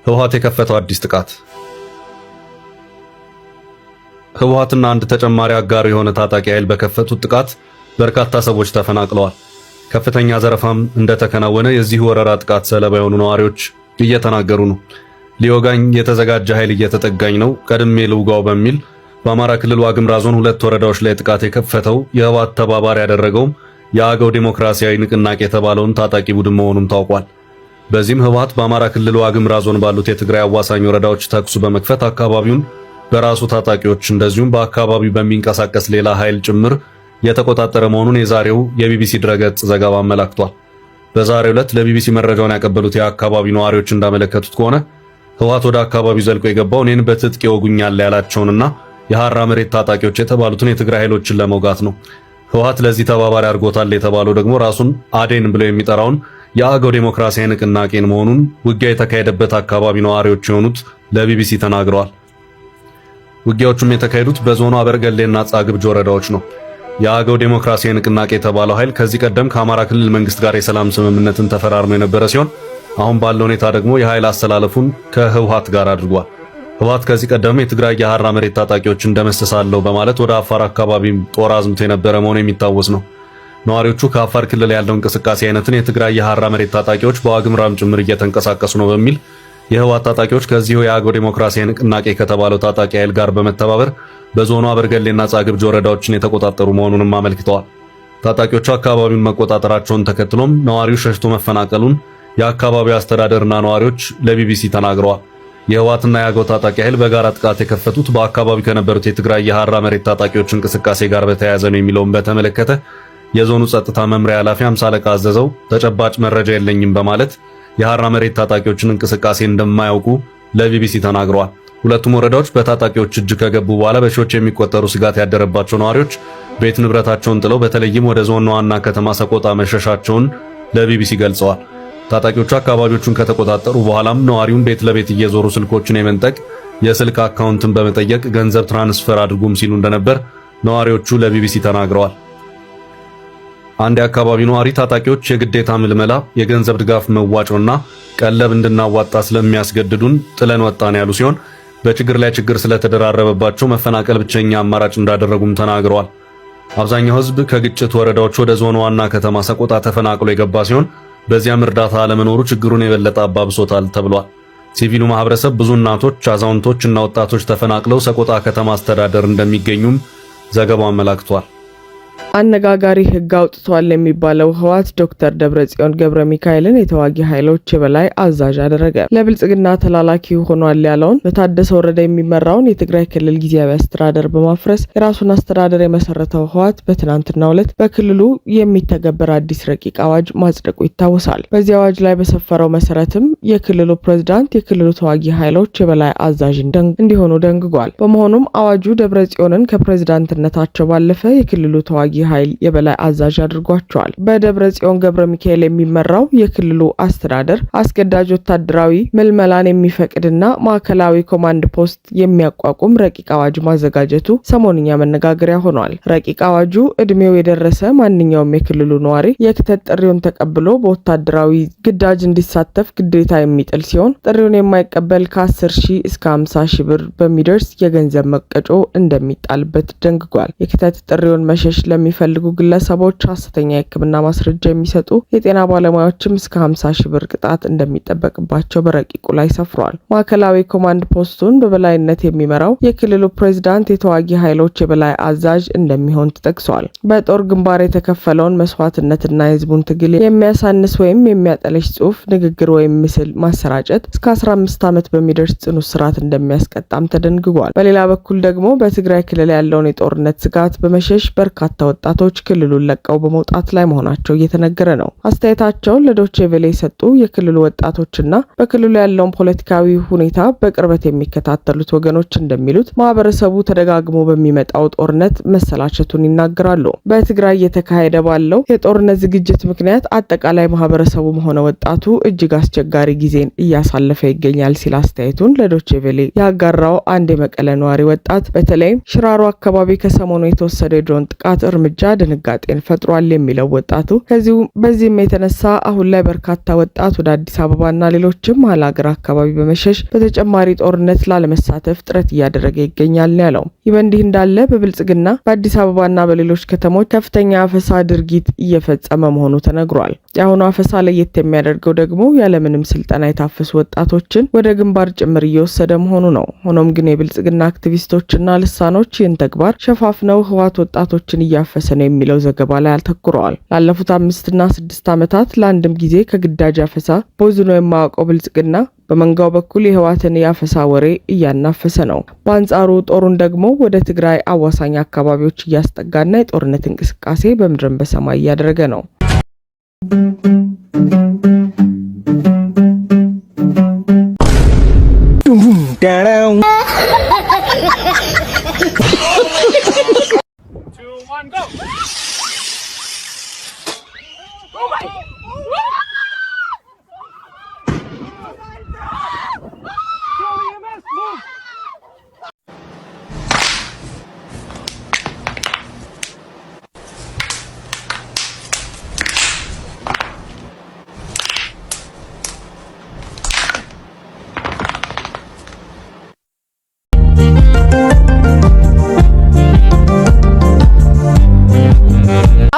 ህወሓት የከፈተው አዲስ ጥቃት። ህወሓትና አንድ ተጨማሪ አጋር የሆነ ታጣቂ ኃይል በከፈቱት ጥቃት በርካታ ሰዎች ተፈናቅለዋል። ከፍተኛ ዘረፋም እንደተከናወነ የዚህ ወረራ ጥቃት ሰለባ የሆኑ ነዋሪዎች እየተናገሩ ነው። ሊወጋኝ የተዘጋጀ ኃይል እየተጠጋኝ ነው፣ ቀድሜ ልውጋው በሚል በአማራ ክልል ዋግምራ ዞን 2 ወረዳዎች ላይ ጥቃት የከፈተው የህወሓት ተባባሪ ያደረገውም የአገው ዲሞክራሲያዊ ንቅናቄ የተባለውን ታጣቂ ቡድን መሆኑም ታውቋል። በዚህም ህወሓት በአማራ ክልል ዋግምራ ዞን ባሉት የትግራይ አዋሳኝ ወረዳዎች ተኩስ በመክፈት አካባቢውን በራሱ ታጣቂዎች እንደዚሁም በአካባቢው በሚንቀሳቀስ ሌላ ኃይል ጭምር የተቆጣጠረ መሆኑን የዛሬው የቢቢሲ ድረገጽ ዘገባ አመላክቷል። በዛሬው ዕለት ለቢቢሲ መረጃውን ያቀበሉት የአካባቢው ነዋሪዎች እንዳመለከቱት ከሆነ ህወሓት ወደ አካባቢው ዘልቆ የገባው እኔን በትጥቅ ይወጉኛል ያላቸውንና የሐራ መሬት ታጣቂዎች የተባሉትን የትግራይ ኃይሎችን ለመውጋት ነው። ህወሓት ለዚህ ተባባሪ አድርጎታል የተባለው ደግሞ ራሱን አዴን ብሎ የሚጠራውን የአገው ዲሞክራሲያዊ ንቅናቄን መሆኑን ውጊያ የተካሄደበት አካባቢ ነዋሪዎች የሆኑት ለቢቢሲ ተናግረዋል። ውጊያዎቹም የተካሄዱት በዞኑ አበርገሌና ጻግብጅ ወረዳዎች ነው። የአገው ዲሞክራሲያዊ ንቅናቄ የተባለው ኃይል ከዚህ ቀደም ከአማራ ክልል መንግስት ጋር የሰላም ስምምነትን ተፈራርሞ የነበረ ሲሆን አሁን ባለው ሁኔታ ደግሞ የኃይል አስተላለፉን ከህወሓት ጋር አድርጓል። ህወሓት ከዚህ ቀደም የትግራይ የሐራ መሬት ታጣቂዎችን እንደመስሳለው በማለት ወደ አፋር አካባቢ ጦር አዝምቶ የነበረ መሆኑ የሚታወስ ነው። ነዋሪዎቹ ከአፋር ክልል ያለው እንቅስቃሴ አይነትን የትግራይ የሐራ መሬት ታጣቂዎች በዋግምራም ጭምር እየተንቀሳቀሱ ነው በሚል የህወሓት ታጣቂዎች ከዚሁ የአገው ዲሞክራሲያዊ ንቅናቄ ከተባለው ታጣቂ ኃይል ጋር በመተባበር በዞኑ አበርገሌና ጻግብጅ ወረዳዎችን የተቆጣጠሩ መሆኑንም አመልክተዋል። ታጣቂዎቹ አካባቢውን መቆጣጠራቸውን ተከትሎም ነዋሪው ሸሽቶ መፈናቀሉን የአካባቢው አስተዳደርና ነዋሪዎች ለቢቢሲ ተናግረዋል። የህወሓትና የአገው ታጣቂ ኃይል በጋራ ጥቃት የከፈቱት በአካባቢው ከነበሩት የትግራይ የሐራ መሬት ታጣቂዎች እንቅስቃሴ ጋር በተያያዘ ነው የሚለውን በተመለከተ የዞኑ ጸጥታ መምሪያ ኃላፊ አምሳ አለቃ አዘዘው ተጨባጭ መረጃ የለኝም በማለት የሐራ መሬት ታጣቂዎችን እንቅስቃሴ እንደማያውቁ ለቢቢሲ ተናግረዋል። ሁለቱም ወረዳዎች በታጣቂዎች እጅ ከገቡ በኋላ በሺዎች የሚቆጠሩ ስጋት ያደረባቸው ነዋሪዎች ቤት ንብረታቸውን ጥለው በተለይም ወደ ዞኑ ዋና ከተማ ሰቆጣ መሸሻቸውን ለቢቢሲ ገልጸዋል። ታጣቂዎቹ አካባቢዎቹን ከተቆጣጠሩ በኋላም ነዋሪውን ቤት ለቤት እየዞሩ ስልኮችን የመንጠቅ የስልክ አካውንትን በመጠየቅ ገንዘብ ትራንስፈር አድርጉም ሲሉ እንደነበር ነዋሪዎቹ ለቢቢሲ ተናግረዋል። አንድ የአካባቢው ነዋሪ ታጣቂዎች የግዴታ ምልመላ፣ የገንዘብ ድጋፍ መዋጮና ቀለብ እንድናዋጣ ስለሚያስገድዱን ጥለን ወጣን ያሉ ሲሆን በችግር ላይ ችግር ስለተደራረበባቸው መፈናቀል ብቸኛ አማራጭ እንዳደረጉም ተናግረዋል። አብዛኛው ህዝብ ከግጭት ወረዳዎች ወደ ዞኑ ዋና ከተማ ሰቆጣ ተፈናቅሎ የገባ ሲሆን በዚያም እርዳታ አለመኖሩ ችግሩን የበለጠ አባብሶታል ተብሏል። ሲቪሉ ማህበረሰብ ብዙ እናቶች፣ አዛውንቶችና ወጣቶች ተፈናቅለው ሰቆጣ ከተማ አስተዳደር እንደሚገኙም ዘገባው አመላክቷል። አነጋጋሪ ህግ አውጥቷል የሚባለው ህወሓት ዶክተር ደብረጽዮን ገብረ ሚካኤልን የተዋጊ ኃይሎች የበላይ አዛዥ አደረገ። ለብልጽግና ተላላኪ ሆኗል ያለውን በታደሰ ወረደ የሚመራውን የትግራይ ክልል ጊዜያዊ አስተዳደር በማፍረስ የራሱን አስተዳደር የመሰረተው ህወሓት በትናንትናው ዕለት በክልሉ የሚተገበር አዲስ ረቂቅ አዋጅ ማጽደቁ ይታወሳል። በዚህ አዋጅ ላይ በሰፈረው መሰረትም የክልሉ ፕሬዝዳንት የክልሉ ተዋጊ ኃይሎች የበላይ አዛዥ እንዲሆኑ ደንግጓል። በመሆኑም አዋጁ ደብረጽዮንን ከፕሬዝዳንትነታቸው ባለፈ የክልሉ ተዋጊ ኃይል የበላይ አዛዥ አድርጓቸዋል። በደብረጽዮን ገብረ ሚካኤል የሚመራው የክልሉ አስተዳደር አስገዳጅ ወታደራዊ ምልመላን የሚፈቅድና ማዕከላዊ ኮማንድ ፖስት የሚያቋቁም ረቂቅ አዋጅ ማዘጋጀቱ ሰሞንኛ መነጋገሪያ ሆኗል። ረቂቅ አዋጁ እድሜው የደረሰ ማንኛውም የክልሉ ነዋሪ የክተት ጥሪውን ተቀብሎ በወታደራዊ ግዳጅ እንዲሳተፍ ግዴታ የሚጥል ሲሆን ጥሪውን የማይቀበል ከ10,000 እስከ 50,000 ብር በሚደርስ የገንዘብ መቀጮ እንደሚጣልበት ደንግጓል። የክተት ጥሪውን መሸሽ ለሚፈልጉ ግለሰቦች ሐሰተኛ የሕክምና ማስረጃ የሚሰጡ የጤና ባለሙያዎችም እስከ 50,000 ብር ቅጣት እንደሚጠበቅባቸው በረቂቁ ላይ ሰፍሯል። ማዕከላዊ ኮማንድ ፖስቱን በበላይነት የሚመራው የክልሉ ፕሬዝዳንት የተዋጊ ኃይሎች የበላይ አዛዥ እንደሚሆን ተጠቅሷል። በጦር ግንባር የተከፈለውን መስዋዕትነትና የህዝቡን ትግል የሚያሳንስ ወይም የሚያጠለሽ ጽሑፍ፣ ንግግር ወይም ምስል ማሰራጨት እስከ 15 ዓመት በሚደርስ ጽኑ እስራት እንደሚያስቀጣም ተደንግጓል። በሌላ በኩል ደግሞ በትግራይ ክልል ያለውን የጦርነት ስጋት በመሸሽ በርካታ ወጣቶች ክልሉን ለቀው በመውጣት ላይ መሆናቸው እየተነገረ ነው። አስተያየታቸውን ለዶቼ ቬለ የሰጡ የክልሉ ወጣቶችና በክልሉ ያለውን ፖለቲካዊ ሁኔታ በቅርበት የሚከታተሉት ወገኖች እንደሚሉት ማህበረሰቡ ተደጋግሞ በሚመጣው ጦርነት መሰላቸቱን ይናገራሉ። በትግራይ እየተካሄደ ባለው የጦርነት ዝግጅት ምክንያት አጠቃላይ ማህበረሰቡም ሆነ ወጣቱ እጅግ አስቸጋሪ ጊዜን እያሳለፈ ይገኛል ሲል አስተያየቱን ለዶቼ ቬለ ያጋራው አንድ የመቀለ ነዋሪ ወጣት በተለይም ሽራሮ አካባቢ ከሰሞኑ የተወሰደ የድሮን ጥቃት እርምጃ እርምጃ ድንጋጤን ፈጥሯል የሚለው ወጣቱ በዚህም የተነሳ አሁን ላይ በርካታ ወጣት ወደ አዲስ አበባና ሌሎችም መሀል ሀገር አካባቢ በመሸሽ በተጨማሪ ጦርነት ላለመሳተፍ ጥረት እያደረገ ይገኛል ነው ያለው። ይህ በእንዲህ እንዳለ በብልጽግና በአዲስ አበባና በሌሎች ከተሞች ከፍተኛ አፈሳ ድርጊት እየፈጸመ መሆኑ ተነግሯል። የአሁኑ አፈሳ ለየት የሚያደርገው ደግሞ ያለምንም ስልጠና የታፈሱ ወጣቶችን ወደ ግንባር ጭምር እየወሰደ መሆኑ ነው። ሆኖም ግን የብልጽግና አክቲቪስቶችና ልሳኖች ይህን ተግባር ሸፋፍነው ህወሓት ወጣቶችን እያፈሰ ነው የሚለው ዘገባ ላይ አተኩረዋል። ላለፉት 5 እና 6 ዓመታት ለአንድም ጊዜ ከግዳጅ አፈሳ ቦዝኖ የማያውቀው ብልጽግና በመንጋው በኩል የህወሓትን ያፈሳ ወሬ እያናፈሰ ነው። በአንጻሩ ጦሩን ደግሞ ወደ ትግራይ አዋሳኝ አካባቢዎች እያስጠጋና የጦርነት እንቅስቃሴ በምድርም በሰማይ እያደረገ ነው።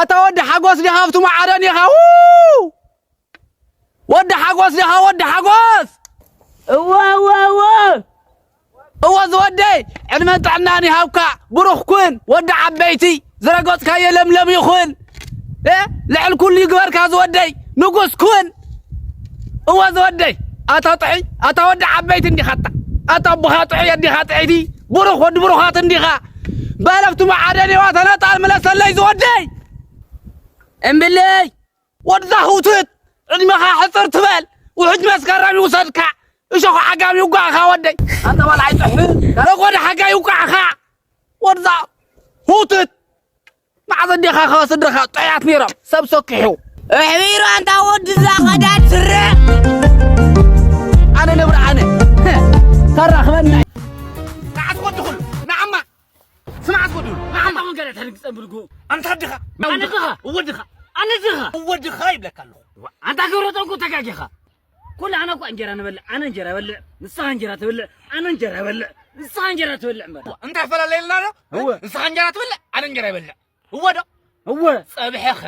أتود حقوس دي خافتو معرن يا خاو ود حقوس دي خاو ود حقوس هو زودي عندما طعناني هاوكا بروح كون ود عبيتي زرقوت كاي لملم يخون ايه لعل كل يقبر كاز ودي نقص كون هو زودي أتود عبيتي اندي خطا أتبها طعي اندي خطعيتي بروح ود بروحات اندي خا بالفتو معرن واتنا طال ملسل لي زودي امبلي ودዛ ሁትት እድሜኻ ሕፅር ትበል ውሕጅ መስከረም ይውሰድካ እሾኽ ዓጋም ይውቃዕኻ ወደይ አንተ በላይ ጥሕ ረጎድ ሓጋ ይውቃዕኻ ወድዛ ሁትት ማዕዘ ዲኻ ከወስድኻ ጠያት ነይሮም ሰብ ሰኪሑ እሕቢሩ አንታ ወድዛ ኸዳድ ስረ ኣነ ንብሪ ኣነ ተራኽበና ናዓት ወዲ ኩሉ ንዓማ سمعت ودول نعم ما قالت هنك صبركو انت حدخه انا دخه ودخه انا دخه ودخه يبلك الله انت قرطنكو تكاكيخه كل انا كو انجرا نبلع انا انجرا بلع نصها انجرا تبلع انا انجرا بلع نصها انجرا تبلع انت فلا ليلنا هو نصها انجرا تبلع انا انجرا بلع هو ده هو صبحخ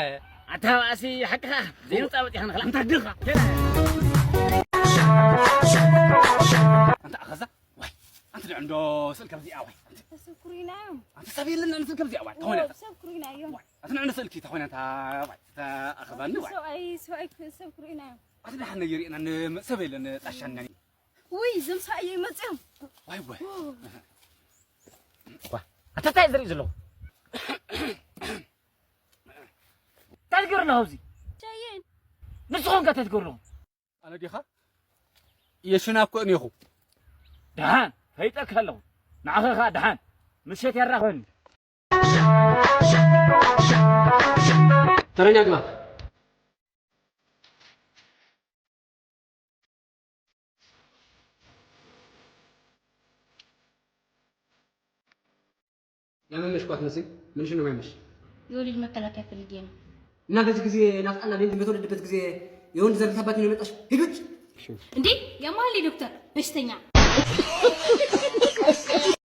انت اسي حقها زين طابت يا انت دخه انت اخذ واي انت عنده سلك بدي اوي سكرينا انت سبيل لنا نسلك بدي اوي هنا سكرينا ايوه انا عندنا سلكي هنا انت اخذني واي سواي سكرينا انا حنا يرينا سبيل لنا طشنا وي زم صاي يمصم واي واي انت تايزري زلو تذكر له هوزي جايين نسخون كتذكر له انا ديخا يشناكو انيخو دهان هيتك هلو نعخخا دهان مشيت يراخون ترى يا جماعه يا ممش كوات نسي من شنو ممش يولد مكلكه في الجيم እና በዚህ ጊዜ ናፍቃና ለምን በተወለደበት ጊዜ የወንድ ዘር ተባት ነው የመጣሽ ሂዱት እንዴ ያማሊ ዶክተር በሽተኛ